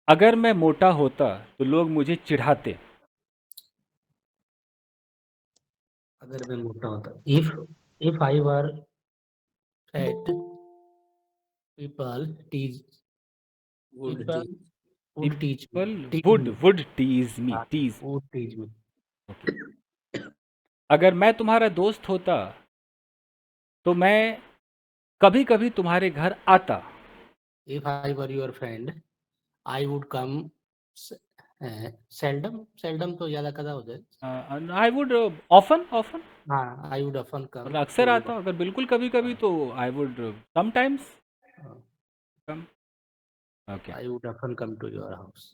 अगर मैं मोटा होता तो लोग मुझे चिढ़ाते। अगर मैं मोटा होता, if I were fat, people tease Would people teach. would people tease would me. Would tease me हाँ, tease. would tease me. Okay. अगर मैं तुम्हारा दोस्त होता तो मैं कभी कभी तुम्हारे घर आता। If I were your friend, I would come seldom तो ज्यादा कदा हो जाए. आई वुड ऑफन ऑफन हाँ, I would often come मतलब to अक्सर your. आता, अगर बिल्कुल कभी कभी तो आई वुड समटाइम्स हाँ, कम। Okay. I would often come to your house.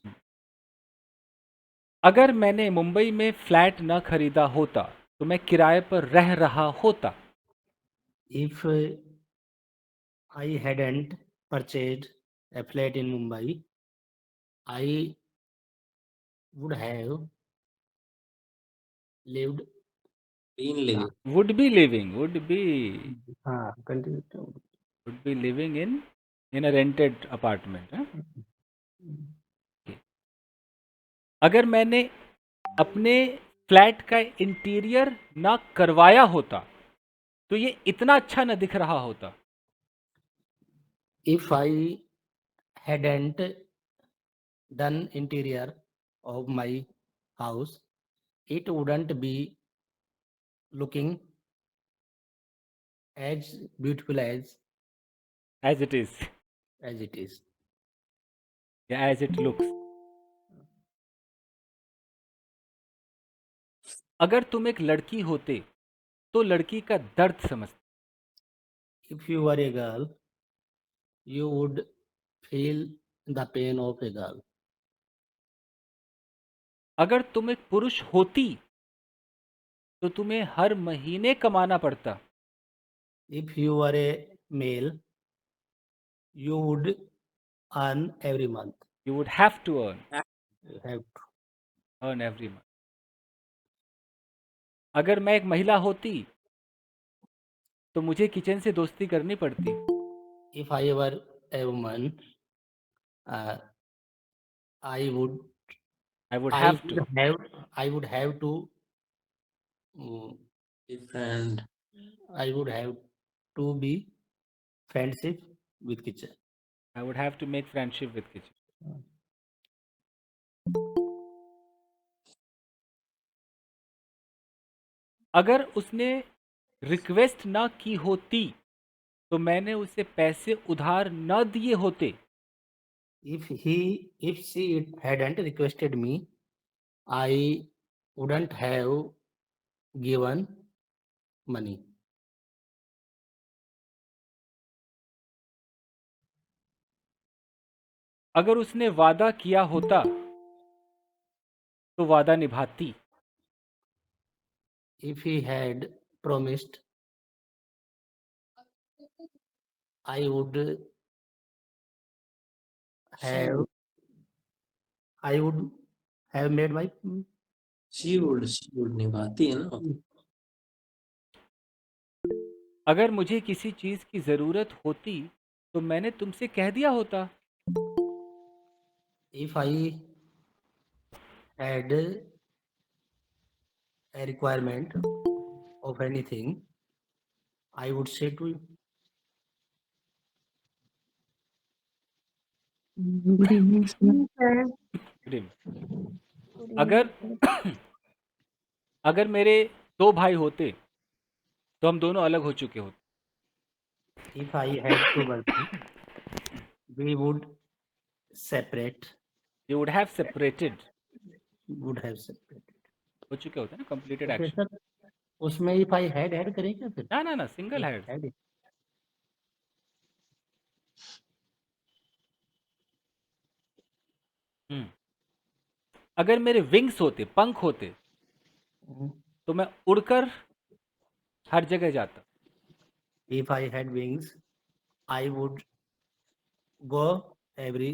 अगर मैंने मुंबई में फ्लैट न खरीदा होता तो मैं किराए पर रह रहा होता। If I hadn't purchased a flat in Mumbai, I would have lived. Been living. Would be हाँ, continue. Would be living in a rented apartment. अगर मैंने अपने फ्लैट का इंटीरियर ना करवाया होता तो ये इतना अच्छा न दिख रहा होता। If I hadn't done interior of my house, it wouldn't be looking as beautiful as it is as it is. या एज इट लुक्स। अगर तुम एक लड़की होते तो लड़की का दर्द समझते। If you were a girl, you would feel the pain of a girl. अगर तुम एक पुरुष होती तो तुम्हें हर महीने कमाना पड़ता। If you were a male, you would earn every month. You would have to You have to. Earn every month. अगर मैं एक महिला होती तो मुझे किचन से दोस्ती करनी पड़ती। If I were a woman, uh, I would I would I have to would have I would have to mm, Different. I would have to be friendship with kitchen. I would have to make friendship with kitchen. अगर उसने request ना की होती तो मैंने उसे पैसे उधार न दिए होते। If she hadn't requested me, I wouldn't have given money. अगर उसने वादा किया होता तो वादा निभाती। If he had promised, I would She have would. I would have made my. She would. She would निभाती है ना. अगर मुझे किसी चीज़ की ज़रूरत होती तो मैंने तुमसे कह दिया होता। If I had a requirement of anything, I would say to you. Good evening, sir. Good evening. Good अगर evening, sir. अगर मेरे दो भाई होते तो हम दोनों अलग हो चुके होते। If I had two brothers, we would separate. You would have separated. Would have separated. हो चुके होते ना, कंप्लीटेड तो फिर एक्शन। सर उसमें if I had ऐड करें क्या फिर? ना ना ना, सिंगल If हैड। had. अगर मेरे विंग्स होते, पंख होते, Mhm. तो मैं उड़कर हर जगह जाता। If I had wings, I would go every.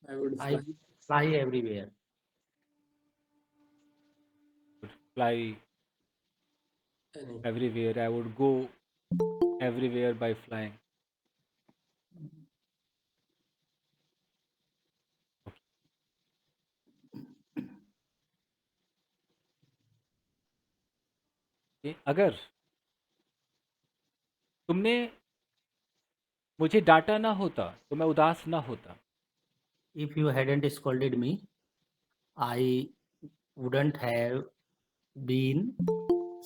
I would I fly. would fly everywhere. Fly Any. Everywhere, I would go everywhere by flying. कि अगर तुमने मुझे डांटा ना होता तो मैं उदास ना होता. If you hadn't scolded me, I wouldn't have been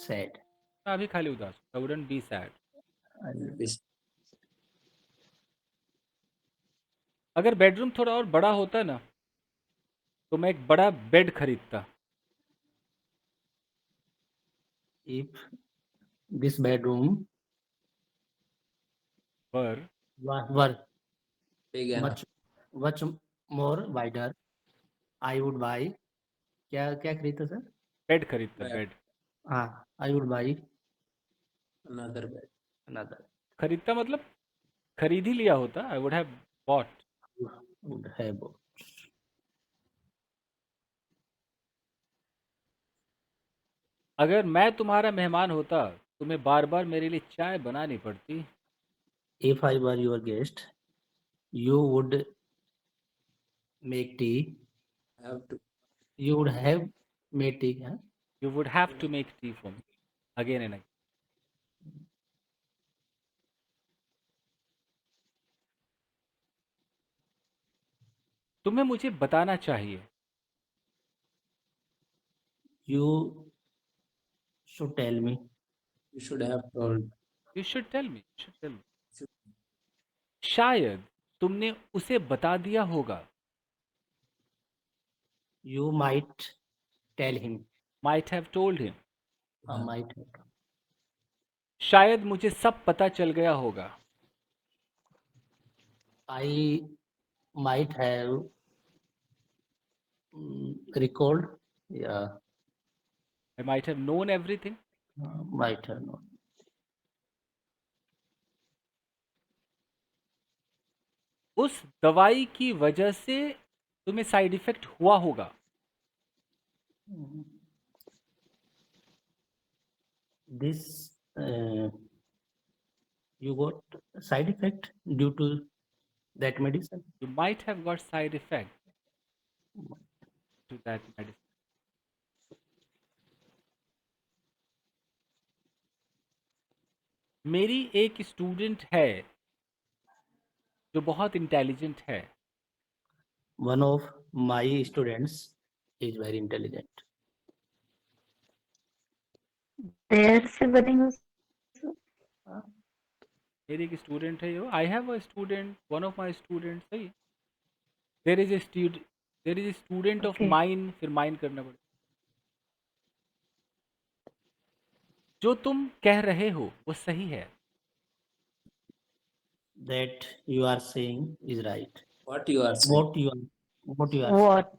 sad. मैं अभी खाली उदास हूं. I wouldn't be sad. This- अगर बेडरूम थोड़ा और बड़ा होता ना तो मैं एक बड़ा बेड खरीदता. If this bedroom पर were big enough. much more wider, I would buy. क्या क्या खरीदता सर? बेड खरीदता. Bed. बेड हाँ, I would buy Another bed. another. खरीदता मतलब खरीद ही लिया होता. आई would have bought. Would have. अगर मैं तुम्हारा मेहमान होता तुम्हें बार बार मेरे लिए चाय बनानी पड़ती. If I were your guest, you would make tea. Have to. You would have made tea. Huh? You would have to make tea for me again and again. तुम्हें मुझे बताना चाहिए. You should tell me. You should have told. You should tell me. शायद तुमने उसे बता दिया होगा. You might tell him. Might have told him. हाँ. Might have. शायद मुझे सब पता चल गया होगा. I might have recalled. Yeah, I might have known everything. might have known. उस दवाई की वजह से तुम्हें साइड इफेक्ट हुआ होगा. This you got side effect due to that medicine. You might have got side effect to that medicine. मेरी एक स्टूडेंट है जो बहुत इंटेलिजेंट है. One of my students is very intelligent. देर से बनेगा. मेरी एक स्टूडेंट है. I have a student. One of my student. सही. There is a student of Okay. Mine. फिर माइन करना पड़ेगा. जो तुम कह रहे हो वो सही है. That you are saying is right. What you are saying. What you are What?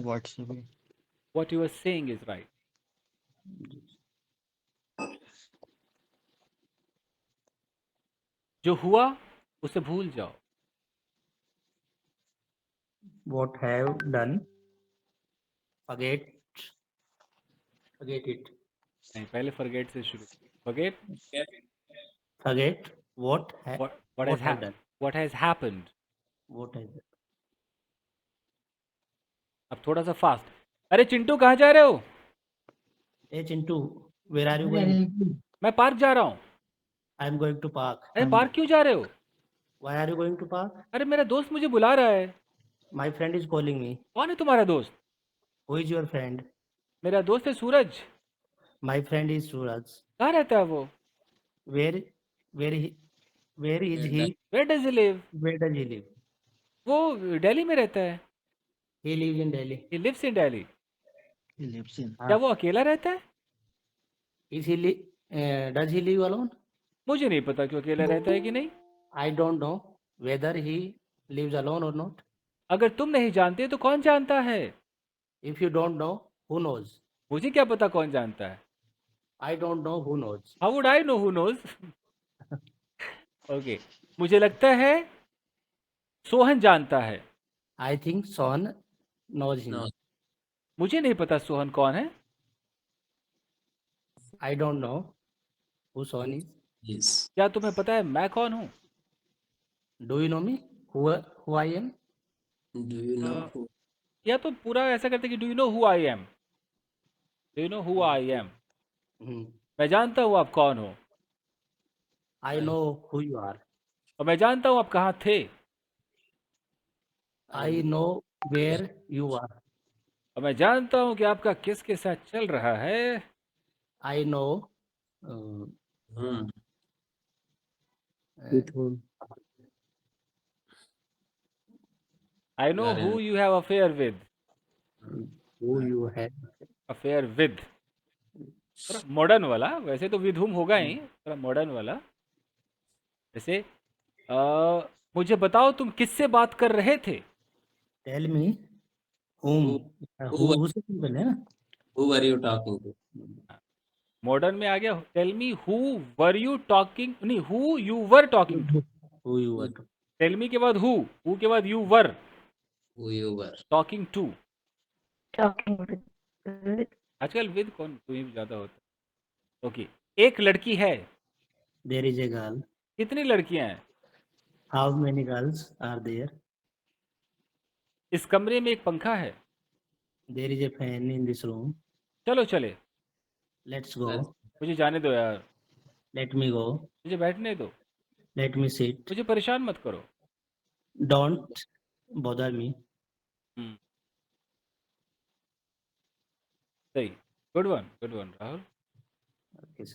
What's the way? What you are saying is right. जो हुआ उसे भूल जाओ. what have done. Forget it. नहीं, पहले forget से शुरू. Forget Forget what what has have done. what has happened. What has अब थोड़ा सा फास्ट. अरे चिंटू कहाँ जा रहे हो? Hey Chintu, where are you going? मैं पार्क जा रहा हूँ. I am going to park. अरे पार्क क्यों जा रहे हो? Why are you going to park? अरे मेरा दोस्त मुझे बुला रहा है. My friend is calling me. कौन है तुम्हारा दोस्त? Who is your friend? मेरा दोस्त है सूरज. My friend is Suraj. कहाँ रहता है वो? Where is he? Where does he live? Where does he live? वो दिल्ली में रहता है. He lives in Delhi. He lives in Delhi. He lives in. क्या वो अकेला रहता है? Does he live alone? मुझे नहीं पता कि वो अकेला रहता है कि नहीं. I don't know whether he lives alone or not. अगर तुम नहीं जानते तो कौन जानता है? If you don't know, who knows? मुझे क्या पता कौन जानता है? I don't know who knows. How would I know who knows? Okay. मुझे लगता है सोहन जानता है. I think Son knows him. No. मुझे नहीं पता सोहन कौन है. I don't know who Son is. Yes. क्या तुम्हें पता है मैं कौन हूँ? Do you know me? Who I am? Do you know who? या तो पूरा ऐसा करते कि do you know who I am. Do you know who I am. मैं जानता हूँ आप कौन हो, I know who you are. और मैं जानता हूँ आप कहाँ थे, I know where you are. और मैं जानता हूँ कि आपका किसके साथ चल रहा है। I know uh, hmm uh, I know Got it. Who you have affair with, who you have. Affair with, थोड़ा मॉडर्न वाला, वैसे तो विद हुम होगा ही, थोड़ा मॉडर्न वाला। जैसे मुझे बताओ तुम किससे बात कर रहे थे। Tell me whom. Who Who से सिंपल है ना? who were you talking to? Modern में आ गया, tell me who were you talking, नहीं who you were talking to. Who you were. Tell me के बाद हु के बाद you were Who you were? Talking to. Talking with आजकल with कौन टू ही ज्यादा होता है। ओके, एक लड़की है, There is a girl. कितनी लड़कियां हैं। How many girls are there? इस कमरे में एक पंखा है, There is a fan in this room. चलो चले। Let's go. Let's- मुझे जाने दो यार, Let me go. मुझे बैठने दो, Let me sit. मुझे परेशान मत करो। Don't bother me. हम्म, सही, गुड वन राहुल। Okay.